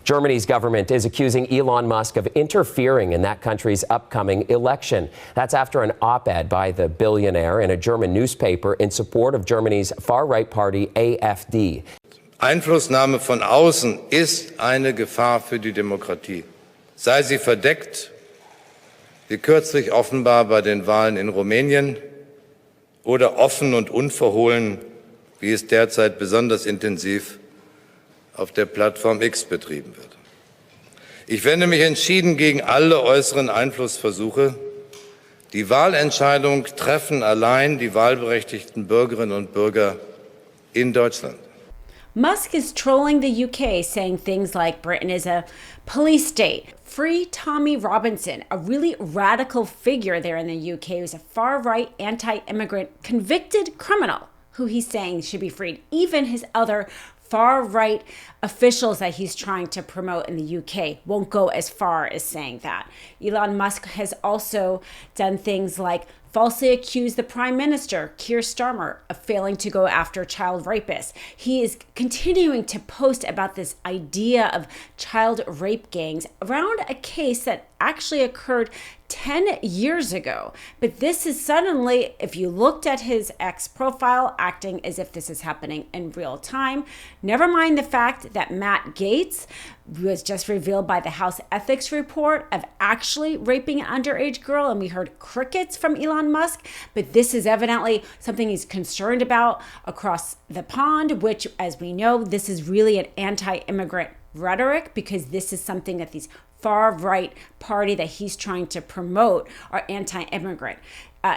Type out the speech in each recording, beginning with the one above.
Germany's government is accusing Elon Musk of interfering in that country's upcoming election. That's after an op-ed by the billionaire in a German newspaper in support of Germany's far-right party AfD. Einflussnahme von außen ist eine Gefahr für die Demokratie. Sei sie verdeckt, wie kürzlich offenbar bei den Wahlen in Rumänien, oder offen und unverhohlen, wie es derzeit besonders intensiv auf der Plattform X betrieben wird. Ich wende mich entschieden gegen alle äußeren Einflussversuche. Die Wahlentscheidung treffen allein die wahlberechtigten Bürgerinnen und Bürger in Deutschland. Musk is trolling the UK, saying things like Britain is a police state. Free Tommy Robinson, a really radical figure there in the UK, who's a far-right anti-immigrant convicted criminal who he's saying should be freed. Even his other far-right officials that he's trying to promote in the UK won't go as far as saying that. Elon Musk has also done things like falsely accused the Prime Minister, Keir Starmer, of failing to go after child rapists. He is continuing to post about this idea of child rape gangs around a case that actually occurred 10 years ago. But this is suddenly, if you looked at his X profile, acting as if this is happening in real time. Never mind the fact that Matt Gaetz was just revealed by the House Ethics Report of actually raping an underage girl, and we heard crickets from Elon Musk. But this is evidently something he's concerned about across the pond, which, as we know, this is really an anti-immigrant rhetoric, because this is something that these far-right party that he's trying to promote are anti-immigrant.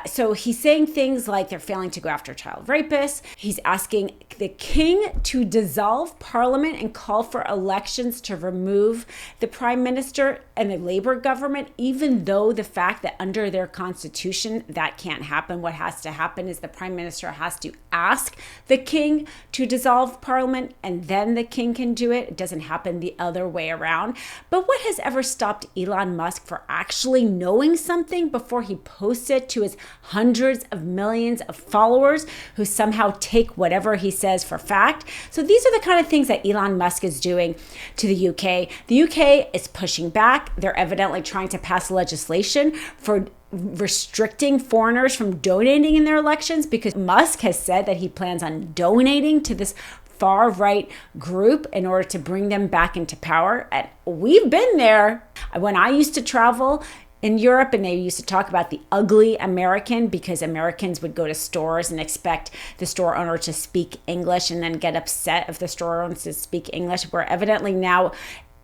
So he's saying things like they're failing to go after child rapists. He's asking the king to dissolve parliament and call for elections to remove the prime minister and the Labour government, even though the fact that under their constitution, that can't happen. What has to happen is the prime minister has to ask the king to dissolve parliament, and then the king can do it. It doesn't happen the other way around. But what has ever stopped Elon Musk for actually knowing something before he posts it to his hundreds of millions of followers who somehow take whatever he says for fact? So these are the kind of things that Elon Musk is doing to the UK. The UK is pushing back. They're evidently trying to pass legislation for restricting foreigners from donating in their elections, because Musk has said that he plans on donating to this far-right group in order to bring them back into power. And we've been there. When I used to travel in Europe, and they used to talk about the ugly American, because Americans would go to stores and expect the store owner to speak English and then get upset if the store owner to speak English. We're evidently now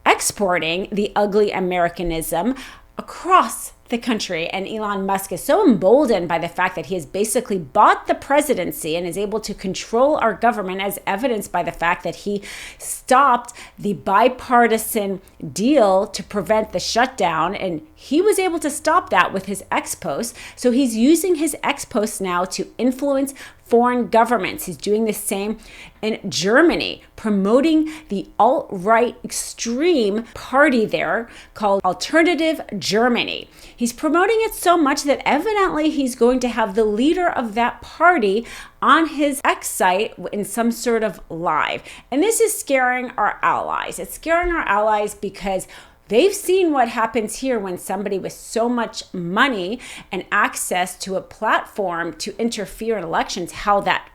exporting the ugly Americanism across the country, and Elon Musk is so emboldened by the fact that he has basically bought the presidency and is able to control our government, as evidenced by the fact that he stopped the bipartisan deal to prevent the shutdown, and he was able to stop that with his X posts. So he's using his X posts now to influence foreign governments. He's doing the same in Germany, promoting the alt-right extreme party there called Alternative Germany. He's promoting it so much that evidently he's going to have the leader of that party on his X site in some sort of live. And this is scaring our allies. It's scaring our allies because they've seen what happens here when somebody with so much money and access to a platform to interfere in elections, how that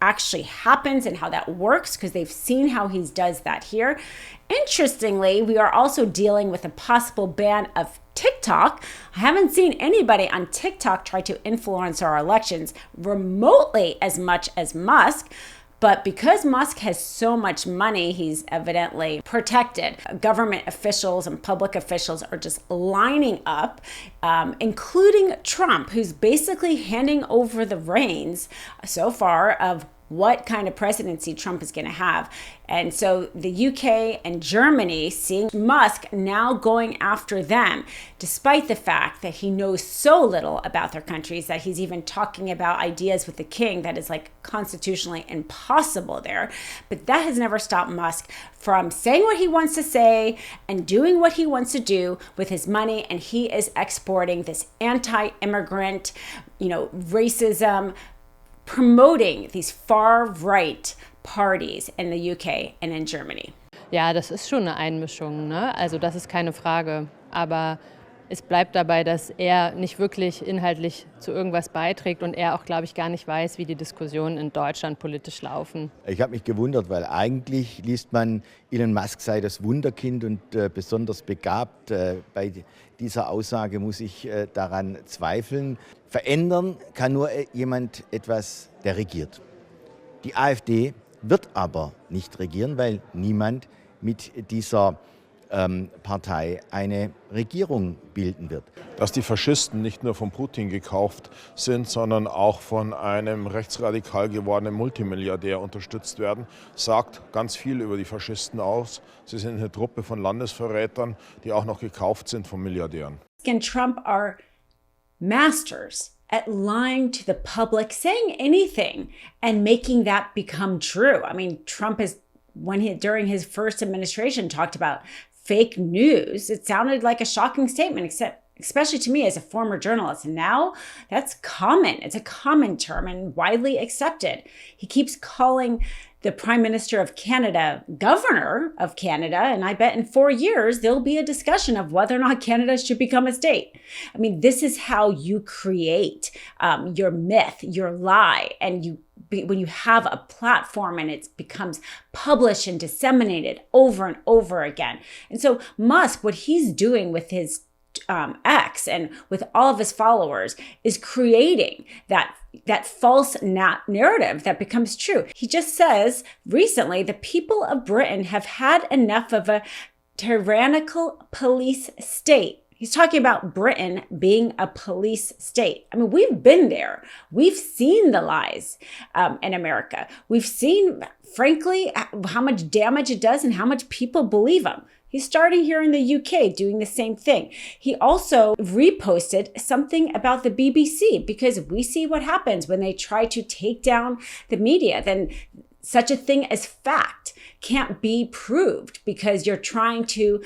actually happens and how that works, because they've seen how he does that here. Interestingly, we are also dealing with a possible ban of TikTok. I haven't seen anybody on TikTok try to influence our elections remotely as much as Musk. But because Musk has so much money, he's evidently protected. Government officials and public officials are just lining up, including Trump, who's basically handing over the reins so far of what kind of presidency Trump is going to have. And so the UK and Germany, seeing Musk now going after them, despite the fact that he knows so little about their countries, that he's even talking about ideas with the king that is like constitutionally impossible there. But that has never stopped Musk from saying what he wants to say and doing what he wants to do with his money. And he is exporting this anti-immigrant, racism, promoting these far-right parties in the UK and in Germany. Ja, das ist schon eine Einmischung, ne? Also das ist keine Frage. Aber es bleibt dabei, dass er nicht wirklich inhaltlich zu irgendwas beiträgt und er auch, glaube ich, gar nicht weiß, wie die Diskussionen in Deutschland politisch laufen. Ich habe mich gewundert, weil eigentlich liest man, Elon Musk sei das Wunderkind und besonders begabt. Bei dieser Aussage muss ich daran zweifeln. Verändern kann nur jemand etwas, der regiert. Die AfD wird aber nicht regieren, weil niemand mit dieser Partei eine Regierung bilden wird. Dass die Faschisten nicht nur von Putin gekauft sind, sondern auch von einem rechtsradikal gewordenen Multimilliardär unterstützt werden, sagt ganz viel über die Faschisten aus. Sie sind eine Truppe von Landesverrätern, die auch noch gekauft sind von Milliardären. And Trump are masters at lying to the public, saying anything and making that become true. I mean, Trump is, during his first administration, talked about fake news. It sounded like a shocking statement, especially to me as a former journalist. And now that's common. It's a common term and widely accepted. He keeps calling the Prime Minister of Canada governor of Canada. And I bet in 4 years, there'll be a discussion of whether or not Canada should become a state. I mean, this is how you create your myth, your lie. And when you have a platform and it becomes published and disseminated over and over again. And so Musk, what he's doing with his X and with all of his followers is creating that false narrative that becomes true. He just says recently the people of Britain have had enough of a tyrannical police state. He's talking about Britain being a police state. I mean, we've been there. We've seen the lies in America. We've seen, frankly, how much damage it does and how much people believe them. He's starting here in the UK doing the same thing. He also reposted something about the BBC because we see what happens when they try to take down the media. Then such a thing as fact can't be proved because you're trying to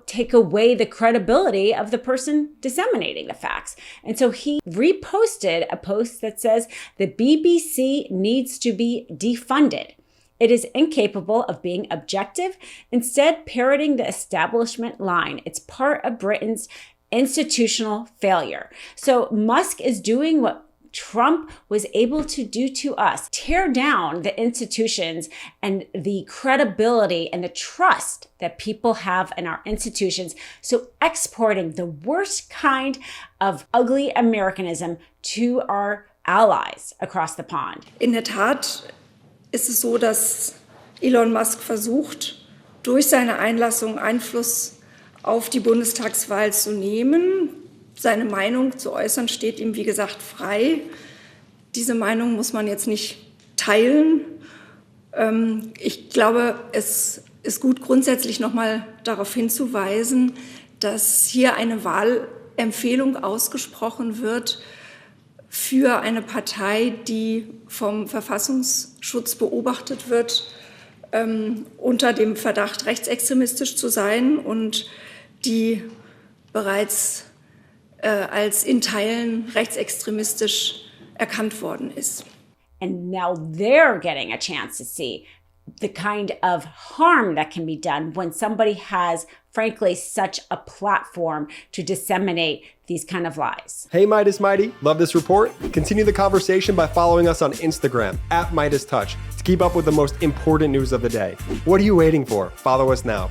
take away the credibility of the person disseminating the facts. And so he reposted a post that says the BBC needs to be defunded. It is incapable of being objective, instead parroting the establishment line. It's part of Britain's institutional failure. So Musk is doing what Trump was able to do to us, tear down the institutions and the credibility and the trust that people have in our institutions. So exporting the worst kind of ugly Americanism to our allies across the pond. In der Tat ist es so, dass Elon Musk versucht, durch seine Einlassung Einfluss auf die Bundestagswahl zu nehmen. Seine Meinung zu äußern steht ihm, wie gesagt, frei. Diese Meinung muss man jetzt nicht teilen. Ich glaube, es ist gut, grundsätzlich noch mal darauf hinzuweisen, dass hier eine Wahlempfehlung ausgesprochen wird für eine Partei, die vom Verfassungsschutz beobachtet wird, unter dem Verdacht, rechtsextremistisch zu sein und die bereits als in Teilen rechtsextremistisch erkannt worden ist. And now they're getting a chance to see the kind of harm that can be done when somebody has, frankly, such a platform to disseminate these kind of lies. Hey, Midas Mighty, love this report? Continue the conversation by following us on Instagram @MeidasTouch to keep up with the most important news of the day. What are you waiting for? Follow us now.